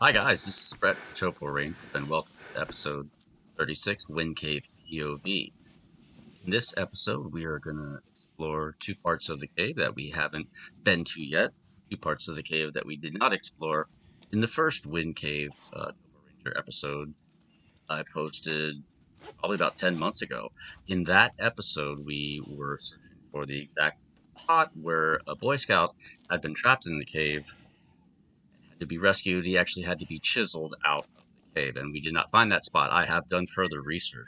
Hi guys, this is Brett from TopoRanger, and welcome to episode 36, Wind Cave POV. In this episode, we are going to explore two parts of the cave that we haven't been to yet, two parts of the cave that we did not explore in the first Wind Cave TopoRanger episode I posted probably about 10 months ago. In that episode, we were searching for the exact spot where a Boy Scout had been trapped in the cave to be rescued. He actually had to be chiseled out of the cave, and we did not find that spot. I have done further research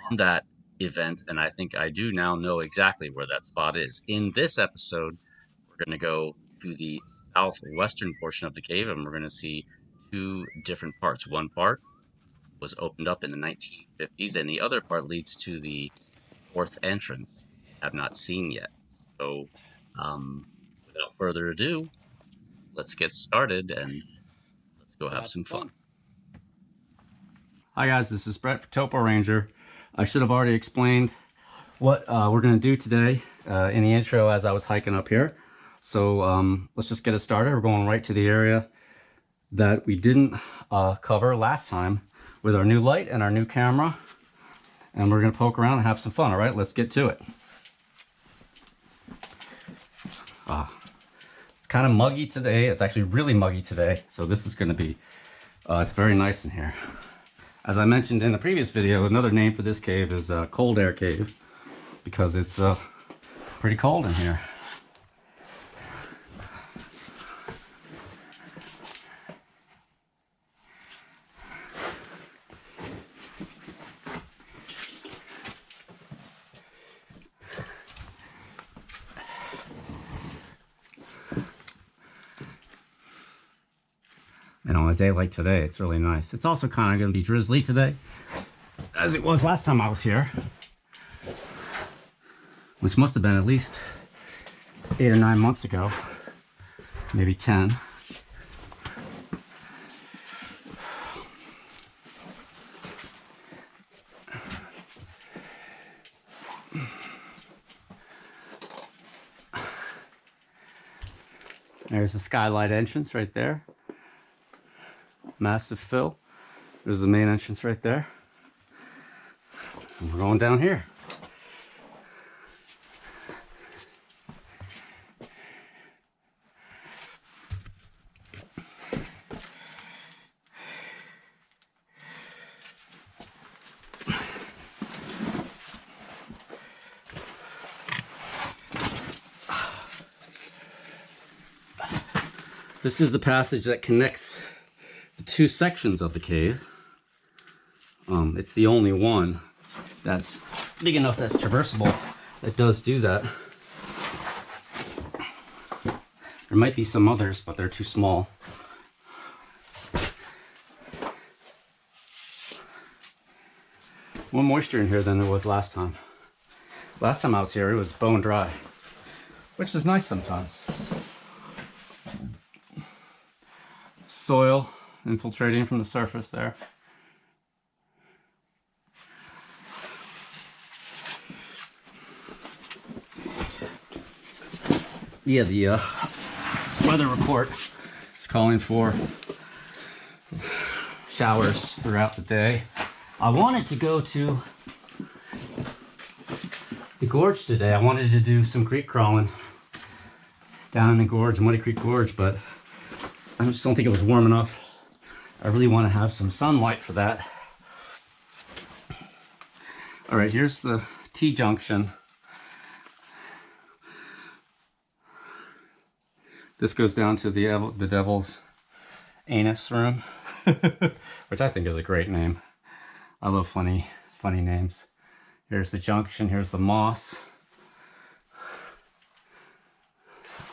on that event, and I think I do now know exactly where that spot is. In this episode, we're going to go to the southwestern portion of the cave, and we're going to see two different parts. One part was opened up in the 1950s, and the other part leads to the fourth entrance I have not seen yet. So, without further ado, let's get started and let's go have some fun. Hi guys, this is Brett for TopoRanger. I should have already explained what we're going to do today in the intro as I was hiking up here. So let's just get it started. We're going right to the area that we didn't cover last time with our new light and our new camera. And we're going to poke around and have some fun. All right, let's get to it. It's kind of muggy today. It's actually really muggy today. So this is going to be, it's very nice in here. As I mentioned in the previous video, another name for this cave is Cold Air Cave because it's pretty cold in here. And on a day like today, it's really nice. It's also kind of going to be drizzly today, as it was last time I was here, which must have been at least 8 or 9 months ago, maybe 10. There's the skylight entrance right there. Massive fill. There's the main entrance right there. And we're going down here. This is the passage that connects the two sections of the cave. It's the only one that's big enough that's traversable that does do that. There might be some others, but they're too small. More moisture in here than there was last time. Last time I was here, it was bone dry, which is nice sometimes. Soil infiltrating from the surface there. Yeah, the weather report is calling for showers throughout the day. I wanted to go to the gorge today. I wanted to do some creek crawling down in the gorge, Muddy Creek Gorge, but I just don't think it was warm enough. I really want to have some sunlight for that. All right, here's the T-junction. This goes down to the Devil's Anus Room, which I think is a great name. I love funny names. Here's the junction, here's the moss.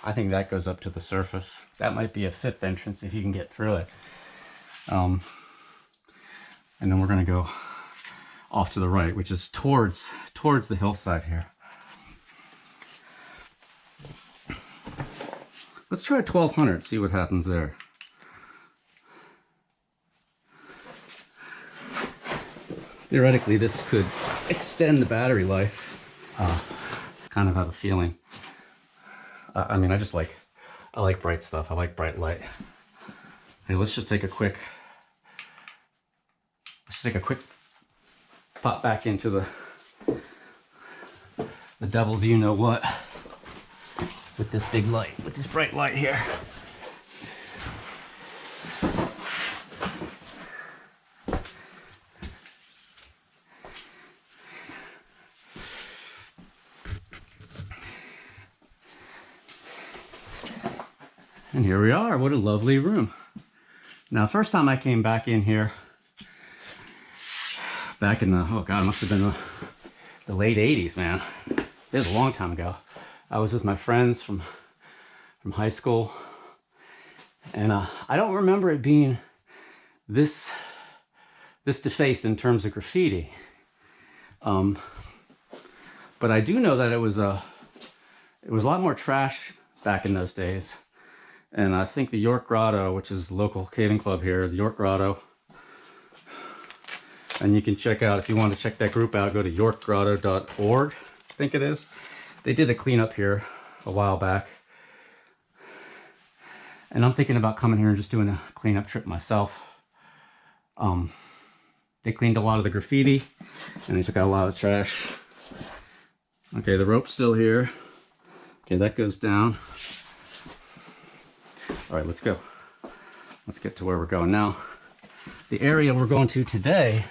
I think that goes up to the surface. That might be a fifth entrance if you can get through it. And then we're going to go off to the right, which is towards the hillside here. Let's try 1200, see what happens there. Theoretically, this could extend the battery life. Kind of have a feeling. I mean, I like bright stuff. I like bright light. Hey, let's take a quick pop back into the devil's you know what with this big light, with this bright light here. And here we are. What a lovely room. Now, first time I came back in here, back in the, oh God, it must have been the late 80s, man. It was a long time ago. I was with my friends from high school. And I don't remember it being this defaced in terms of graffiti. But I do know that it was a lot more trash back in those days. And I think the York Grotto, which is the local caving club here, the York Grotto. And you can check out, if you want to check that group out, go to yorkgrotto.org, I think it is. They did a cleanup here a while back. And I'm thinking about coming here and just doing a cleanup trip myself. They cleaned a lot of the graffiti and they took out a lot of the trash. Okay, the rope's still here. Okay, that goes down. All right, let's go. Let's get to where we're going now. The area we're going to today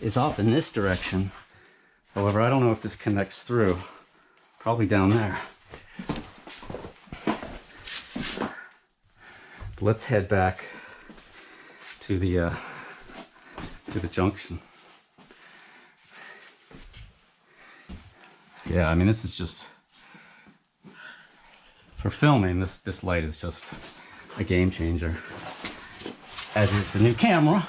is off in this direction. However, I don't know if this connects through. Probably down there. But let's head back to the junction. Yeah, I mean, this is just, for filming, this light is just a game changer, as is the new camera.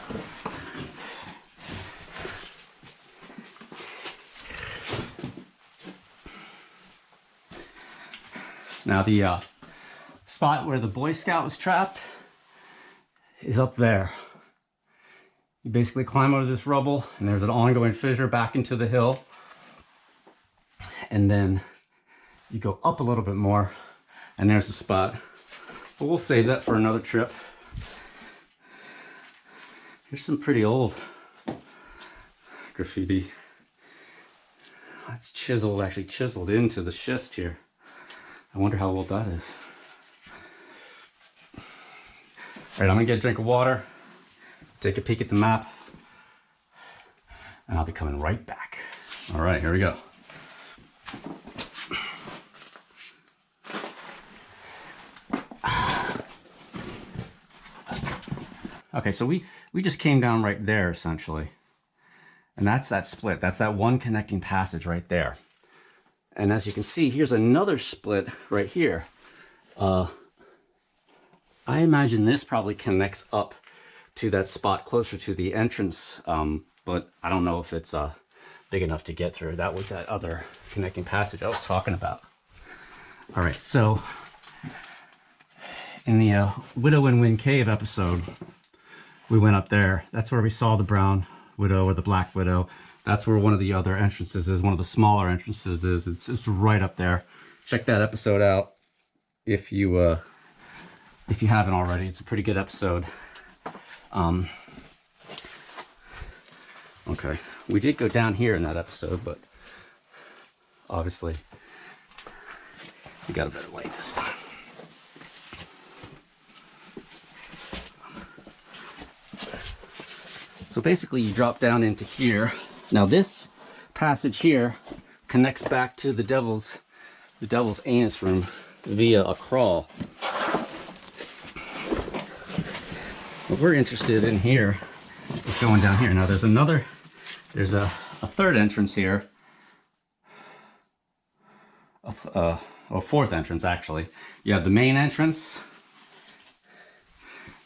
Now the spot where the Boy Scout was trapped is up there. You basically climb over this rubble and there's an ongoing fissure back into the hill. And then you go up a little bit more and there's the spot. But we'll save that for another trip. Here's some pretty old graffiti. That's chiseled, actually chiseled into the schist here. I wonder how old that is. All right, I'm gonna get a drink of water, take a peek at the map, and I'll be coming right back. All right, here we go. Okay, so we just came down right there, essentially. And that's that split. That's that one connecting passage right there. And as you can see, here's another split right here. I imagine this probably connects up to that spot closer to the entrance, but I don't know if it's big enough to get through. That was that other connecting passage I was talking about. All right, so in the Widow and Wind Cave episode, we went up there. That's where we saw the brown widow or the black widow. That's where one of the other entrances is, one of the smaller entrances is. It's right up there. Check that episode out if you haven't already. It's a pretty good episode. Okay, we did go down here in that episode, but obviously we got a better light this time. So basically you drop down into here. Now this passage here connects back to the devil's anus room via a crawl. What we're interested in here is going down here. Now there's a third entrance here. A fourth entrance actually. You have the main entrance.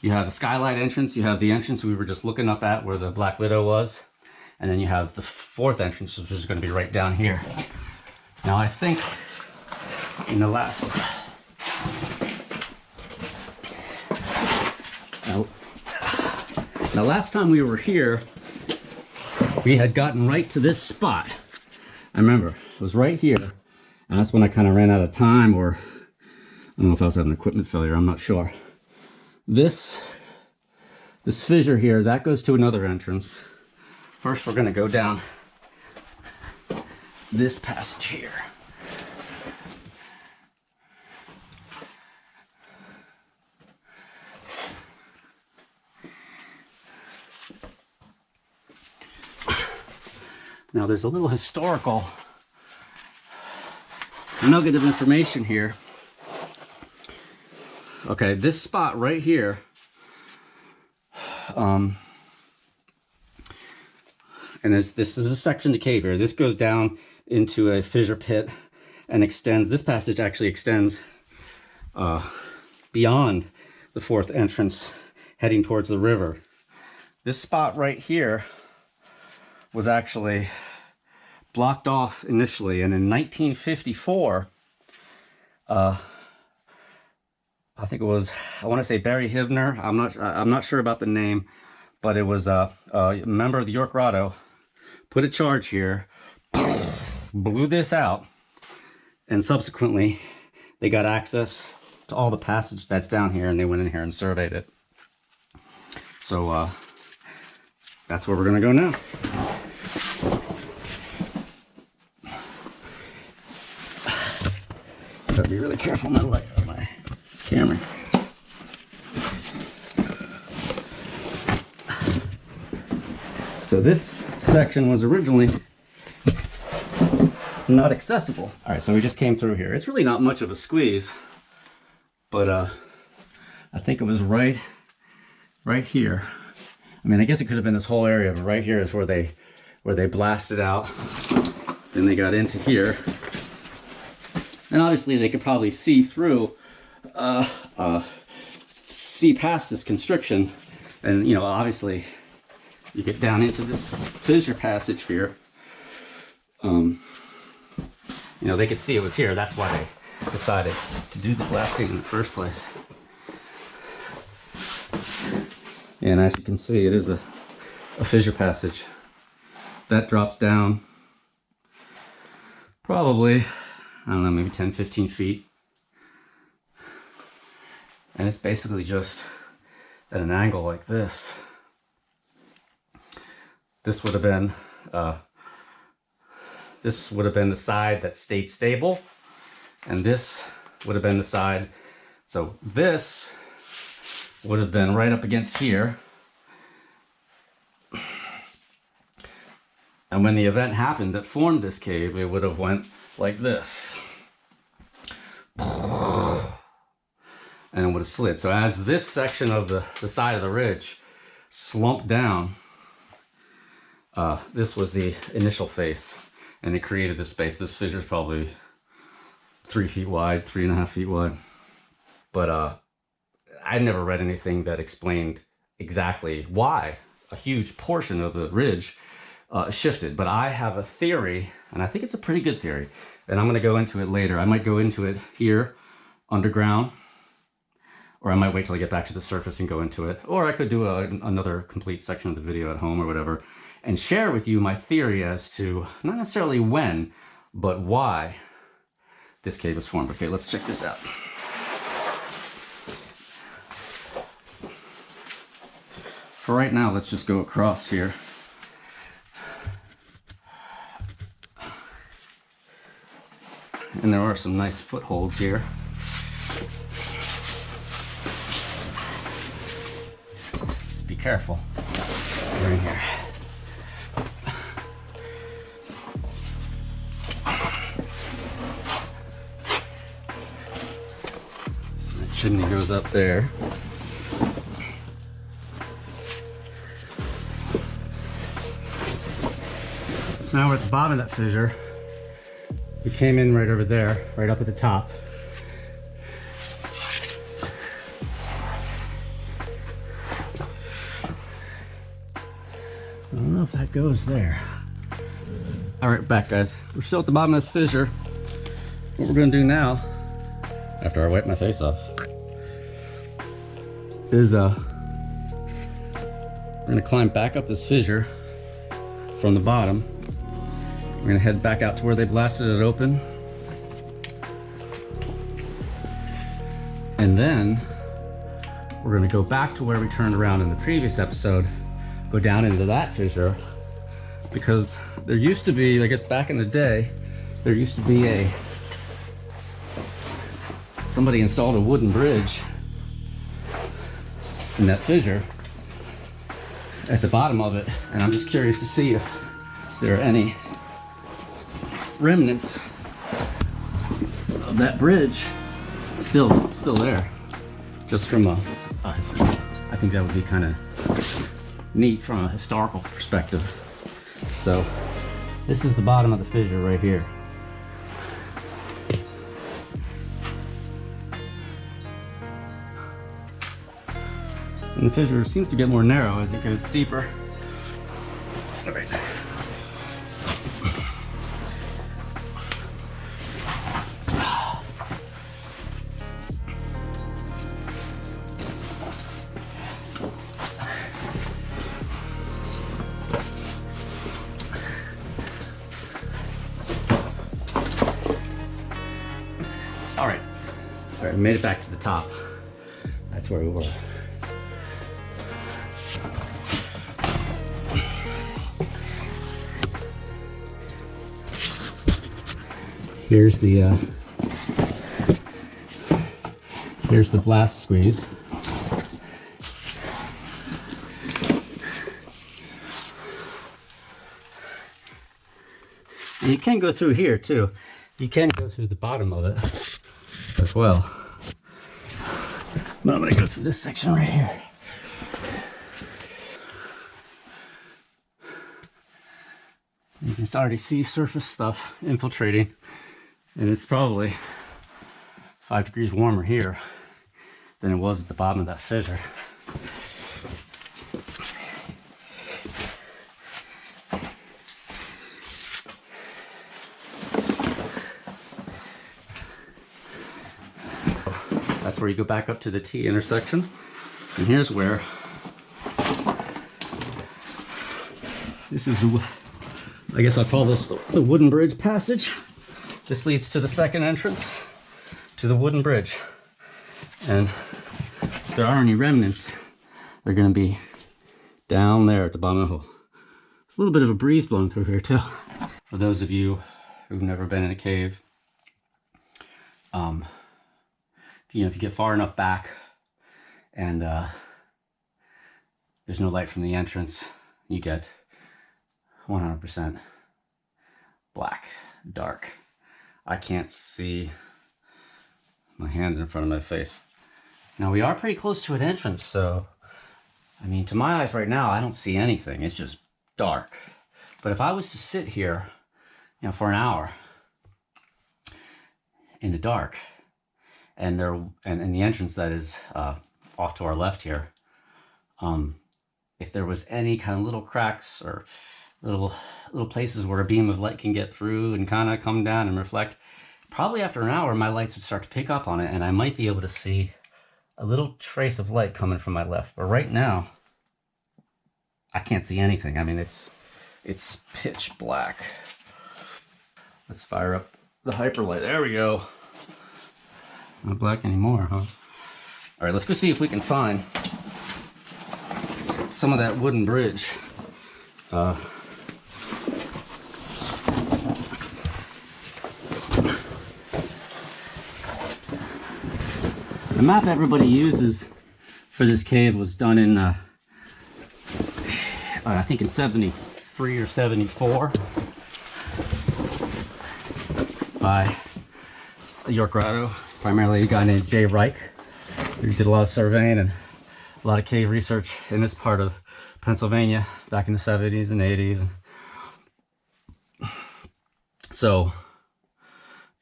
You have the skylight entrance. You have the entrance we were just looking up at where the Black Widow was. And then you have the fourth entrance, which is going to be right down here. Now I think in the last... Now last time we were here, we had gotten right to this spot. I remember, it was right here. And that's when I kind of ran out of time, or I don't know if I was having equipment failure, I'm not sure. this fissure here, that goes to another entrance. First, we're going to go down this passage here. Now, there's a little historical nugget of information here. Okay, this spot right here, and this is a section of the cave here. This goes down into a fissure pit and extends. This passage actually extends beyond the fourth entrance, heading towards the river. This spot right here was actually blocked off initially, and in 1954, I think it was, I want to say Barry Hivner. I'm not sure about the name, but it was a member of the York Grotto put a charge here, blew this out, and subsequently they got access to all the passage that's down here, and they went in here and surveyed it. So that's where we're gonna go now. Gotta be really careful not to light up my camera. So this section was originally not accessible. All right, so we just came through here. It's really not much of a squeeze, but I think it was right here. I mean, I guess it could have been this whole area, but right here is where they blasted out. Then they got into here. And obviously they could probably see through, see past this constriction. And, you know, obviously you get down into this fissure passage here. You know, they could see it was here. That's why they decided to do the blasting in the first place. And as you can see, it is a fissure passage. That drops down probably, I don't know, maybe 10, 15 feet. And it's basically just at an angle like this. This would have been the side that stayed stable, and this would have been the side. So this would have been right up against here. And when the event happened that formed this cave, it would have went like this. And it would have slid. So as this section of the side of the ridge slumped down, this was the initial face, and it created this space. This fissure is probably 3 feet wide, 3.5 feet wide. But I never read anything that explained exactly why a huge portion of the ridge shifted. But I have a theory, and I think it's a pretty good theory, and I'm going to go into it later. I might go into it here underground, or I might wait till I get back to the surface and go into it, or I could do another complete section of the video at home or whatever, and share with you my theory as to not necessarily when, but why this cave was formed. Okay, let's check this out. For right now, let's just go across here. And there are some nice footholds here. Be careful. We're in here. The chimney goes up there. So now we're at the bottom of that fissure. We came in right over there, right up at the top. I don't know if that goes there. All right, back guys. We're still at the bottom of this fissure. What we're gonna do now, after I wipe my face off, is we're gonna climb back up this fissure from the bottom. We're gonna head back out to where they blasted it open. And then we're going to go back to where we turned around in the previous episode, go down into that fissure, because there used to be, I guess back in the day, there used to be somebody installed a wooden bridge in that fissure at the bottom of it, and I'm just curious to see if there are any remnants of that bridge still there, just from a I think that would be kind of neat from a historical perspective. So this is the bottom of the fissure right here. And the fissure seems to get more narrow as it goes deeper. All right. All right, we made it back to the top. That's where we were. Here's the blast squeeze. And you can go through here too. You can go through the bottom of it as well. But I'm gonna go through this section right here. You can already see surface stuff infiltrating, and it's probably 5 degrees warmer here than it was at the bottom of that fissure. That's where you go back up to the T intersection, and here's where this is the, I guess I'll call this the wooden bridge passage. This leads to the second entrance to the wooden bridge. And if there are any remnants, they're going to be down there at the bottom of the hole. There's a little bit of a breeze blowing through here too. For those of you who've never been in a cave, if you get far enough back and there's no light from the entrance, you get 100% black, dark. I can't see my hand in front of my face. Now we are pretty close to an entrance, so I mean, to my eyes right now, I don't see anything. It's just dark. But if I was to sit here, for an hour in the dark, and the entrance that is off to our left here, if there was any kind of little cracks or little places where a beam of light can get through and kind of come down and reflect, probably after an hour my lights would start to pick up on it, and I might be able to see a little trace of light coming from my left. But right now I can't see anything. I mean, it's pitch black. Let's fire up the hyperlight. There we go. Not black anymore, huh? All right, let's go see if we can find some of that wooden bridge. The map everybody uses for this cave was done in, I think in 73 or 74 by York Grotto, primarily a guy named Jay Reich, who did a lot of surveying and a lot of cave research in this part of Pennsylvania back in the 70s and 80s. So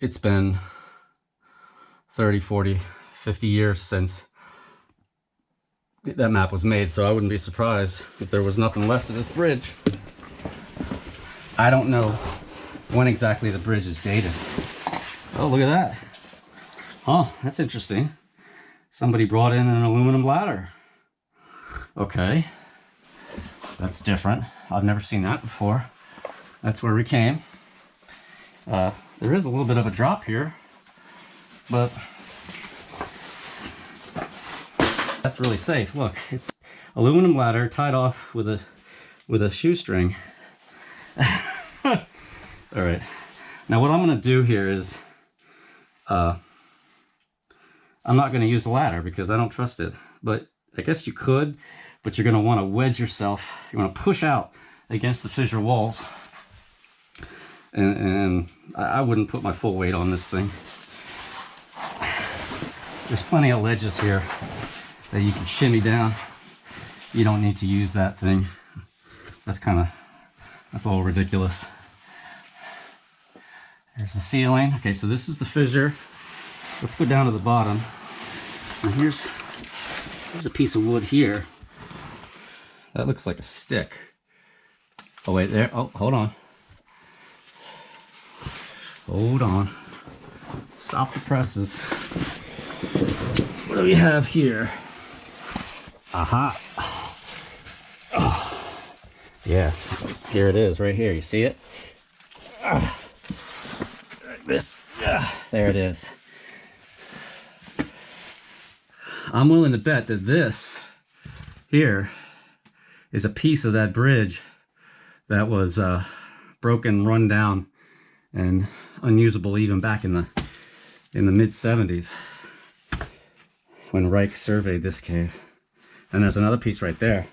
it's been 30, 40, 50 years since that map was made, so I wouldn't be surprised if there was nothing left of this bridge. I don't know when exactly the bridge is dated. Oh, look at that. Oh, that's interesting. Somebody brought in an aluminum ladder. Okay, that's different. I've never seen that before. That's where we came. There is a little bit of a drop here, but That's really safe. Look, it's aluminum ladder tied off with a shoestring. All right. Now what I'm going to do here is, I'm not going to use the ladder because I don't trust it. But I guess you could, but you're going to want to wedge yourself. You want to push out against the fissure walls. And I wouldn't put my full weight on this thing. There's plenty of ledges here that you can shimmy down. You don't need to use that thing. That's a little ridiculous. There's the ceiling. Okay, so this is the fissure. Let's go down to the bottom. And here's a piece of wood here. That looks like a stick. Oh wait, there. Oh, hold on. Hold on. Stop the presses. What do we have here? Aha. Oh. Yeah, here it is, right here. You see it? This. There it is. I'm willing to bet that this here is a piece of that bridge that was broken, run down, and unusable even back in the mid-70s when Reich surveyed this cave. And there's another piece right there.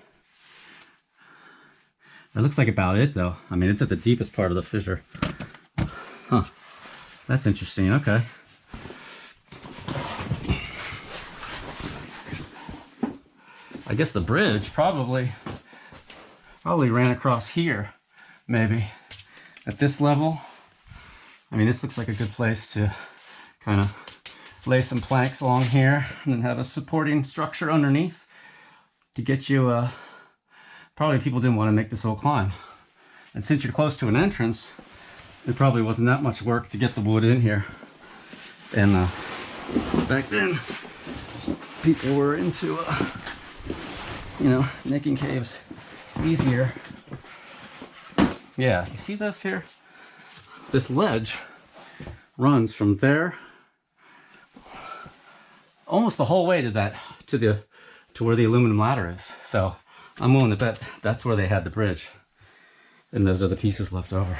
That looks like about it though. I mean, it's at the deepest part of the fissure. Huh. That's interesting. Okay. I guess the bridge probably ran across here, maybe. At this level, I mean, this looks like a good place to kind of lay some planks along here and then have a supporting structure underneath to get you, probably people didn't want to make this whole climb. And since you're close to an entrance, it probably wasn't that much work to get the wood in here. And back then, people were into, you know, making caves easier. Yeah, you see this here? This ledge runs from there almost the whole way to where the aluminum ladder is. So I'm willing to bet that's where they had the bridge, and those are the pieces left over.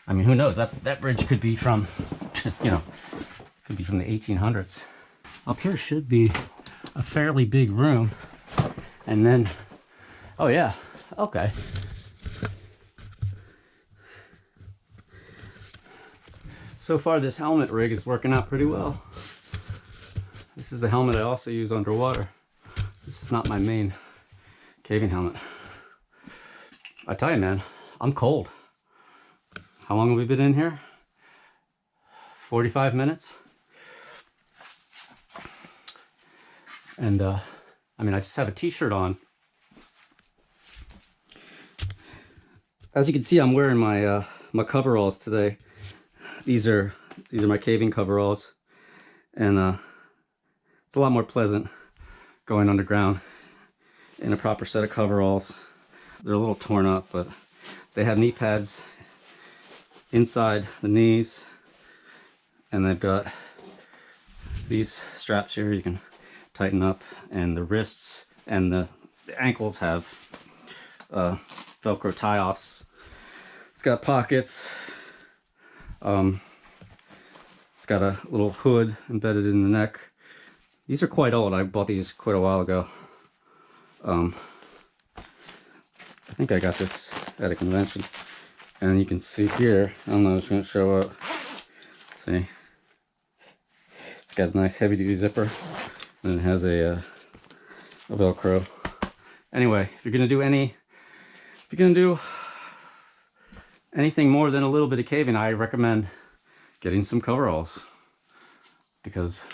I mean, who knows? That bridge could be from, you know, could be from the 1800s. Up here should be a fairly big room, and then, oh yeah, okay. So far, this helmet rig is working out pretty well. This is the helmet I also use underwater. This is not my main caving helmet. I tell you, man, I'm cold. How long have we been in here? 45 minutes. And I mean, I just have a t-shirt on. As you can see, I'm wearing my my coveralls today. These are my caving coveralls, and it's a lot more pleasant going underground in a proper set of coveralls. They're a little torn up, but they have knee pads inside the knees, and they've got these straps here you can tighten up, and the wrists and the ankles have Velcro tie-offs. It's got pockets. It's got a little hood embedded in the neck. These are quite old. I bought these quite a while ago. I think I got this at a convention. And you can see here, I don't know if it's going to show up. See? It's got a nice heavy duty zipper. And it has a Velcro. Anyway, if you're going to do anything more than a little bit of caving, I recommend getting some coveralls, because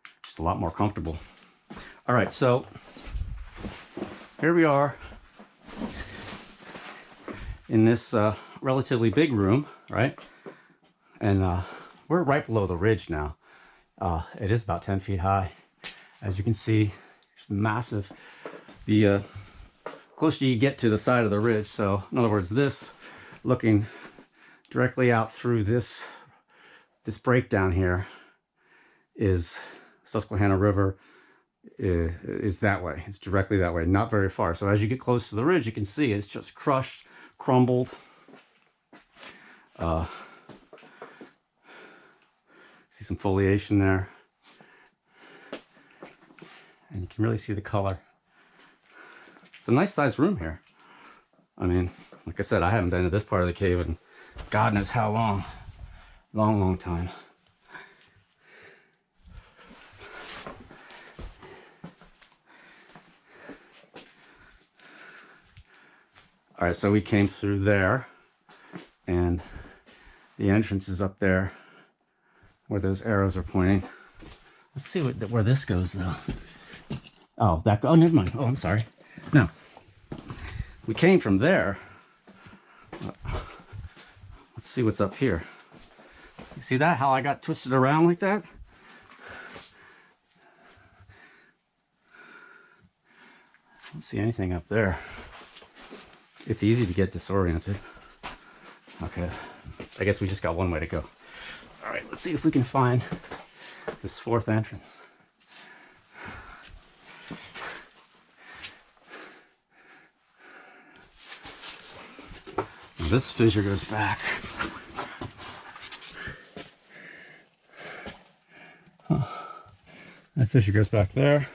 it's just a lot more comfortable. All right, so here we are in this relatively big room, right? And we're right below the ridge now. It is about 10 feet high. As you can see, it's massive. The closer you get to the side of the ridge, so in other words, this looking directly out through this breakdown here is Susquehanna River. is that way. It's directly that way, not very far. So as you get close to the ridge, you can see it's just crushed, crumbled. See some foliation there. And you can really see the color. It's a nice sized room here. I mean, like I said, I haven't been to this part of the cave in God knows how long. Long time. All right, so we came through there, and the entrance is up there where those arrows are pointing. Let's see where this goes, though. Oh, oh, never mind. Oh, I'm sorry. No. We came from there. Let's see what's up here. You see that? How I got twisted around like that? I don't see anything up there. It's easy to get disoriented. Okay, I guess we just got one way to go. All right, let's see if we can find this fourth entrance. Now this fissure goes back. That fissure goes back there,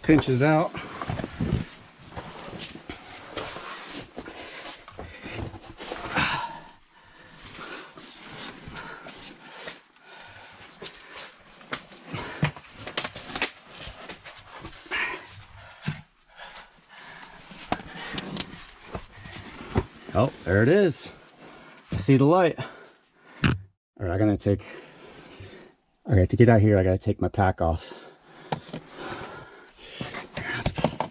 pinches out. Oh, there it is. I see the light. All right, I'm gonna take, all right, to get out here, I gotta take my pack off. Here, let's put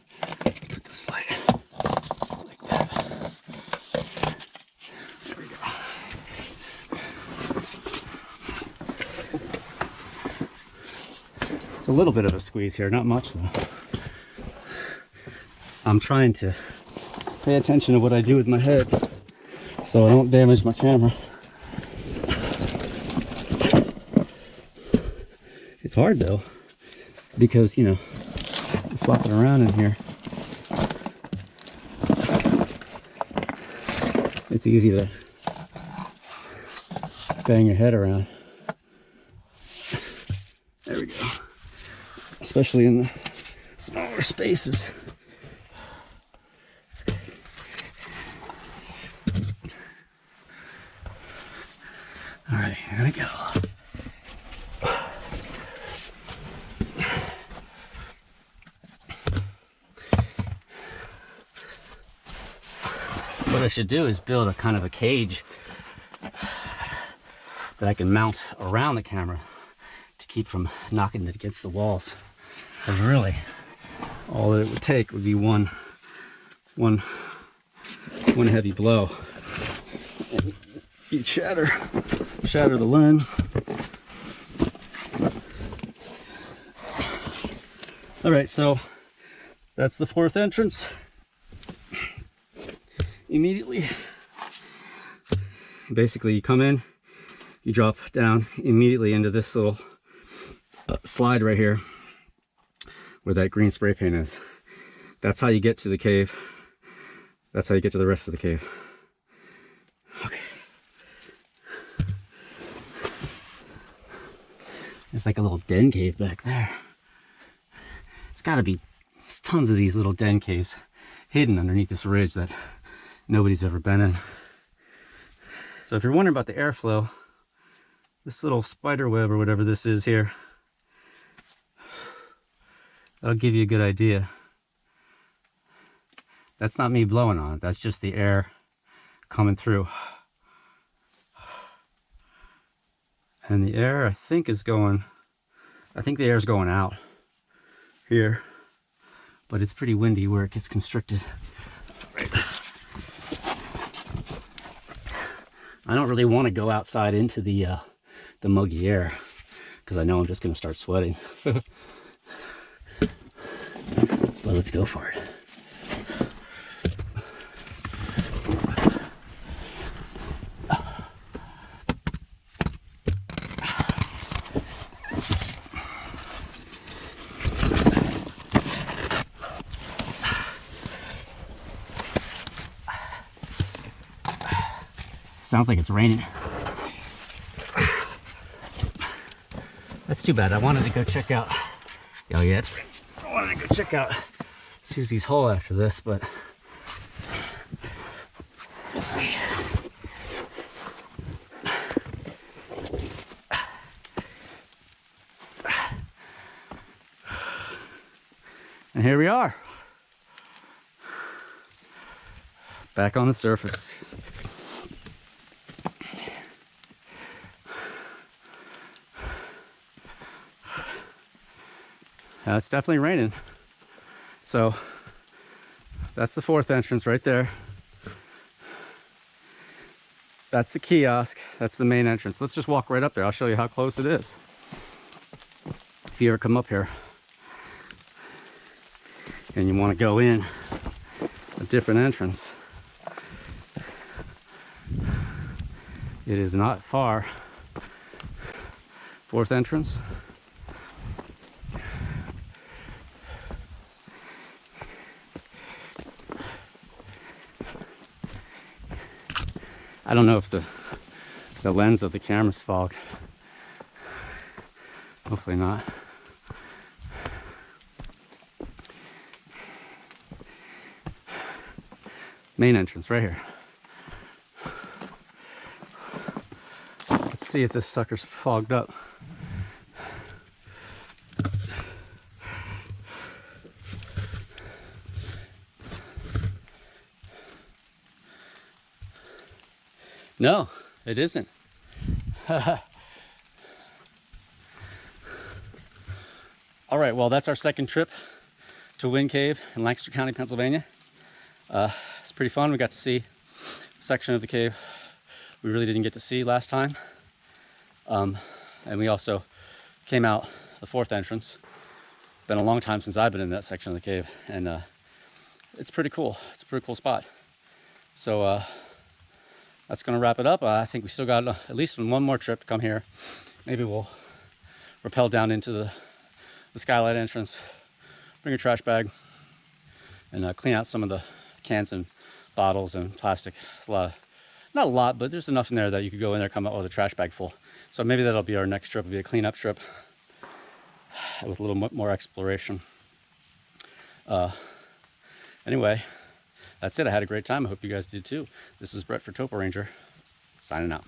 this light like that. There we go. It's a little bit of a squeeze here, not much though. I'm trying to pay attention to what I do with my head so I don't damage my camera. It's hard though, because, you know, you're flopping around in here. It's easy to bang your head around. There we go. Especially in the smaller spaces. All right, here we go. What I should do is build a kind of a cage that I can mount around the camera to keep from knocking it against the walls. Because really, all that it would take would be one heavy blow, and you'd shatter the lens. All right, so that's the fourth entrance. Immediately, basically you come in, you drop down immediately into this little slide right here where that green spray paint is. That's how you get to the cave. That's how you get to the rest of the cave. Okay. There's like a little den cave back there. It's got to be tons of these little den caves hidden underneath this ridge that nobody's ever been in. So if you're wondering about the airflow, this little spider web or whatever this is here, that'll give you a good idea. That's not me blowing on it, that's just the air coming through. And the air, I think the air's going out here, but it's pretty windy where it gets constricted. Right. I don't really want to go outside into the muggy air because I know I'm just going to start sweating. But let's go for it. Sounds like it's raining. That's too bad. I wanted to go check out. Oh yeah, it's raining. I wanted to go check out Susie's hole after this, but we'll see. And here we are, back on the surface. It's definitely raining. So that's the fourth entrance right there. That's the kiosk. That's the main entrance. Let's just walk right up there. I'll show you how close it is. If you ever come up here and you want to go in a different entrance, it is not far. Fourth entrance. I don't know if the lens of the camera's fogged. Hopefully not. Main entrance right here. Let's see if this sucker's fogged up. No, it isn't. All right, well, that's our second trip to Wind Cave in Lancaster County, Pennsylvania. It's pretty fun. We got to see a section of the cave we really didn't get to see last time. And we also came out the fourth entrance. Been a long time since I've been in that section of the cave, and it's pretty cool. It's a pretty cool spot. So that's going to wrap it up. I think we still got at least one more trip to come here. Maybe we'll rappel down into the skylight entrance, bring a trash bag, and clean out some of the cans and bottles and plastic. It's a lot not a lot, but there's enough in there that you could go in there, come out with a trash bag full. So maybe that'll be our next trip. It'll be a cleanup trip with a little more exploration. Anyway, that's it. I had a great time. I hope you guys did too. This is Brett for TopoRanger, signing out.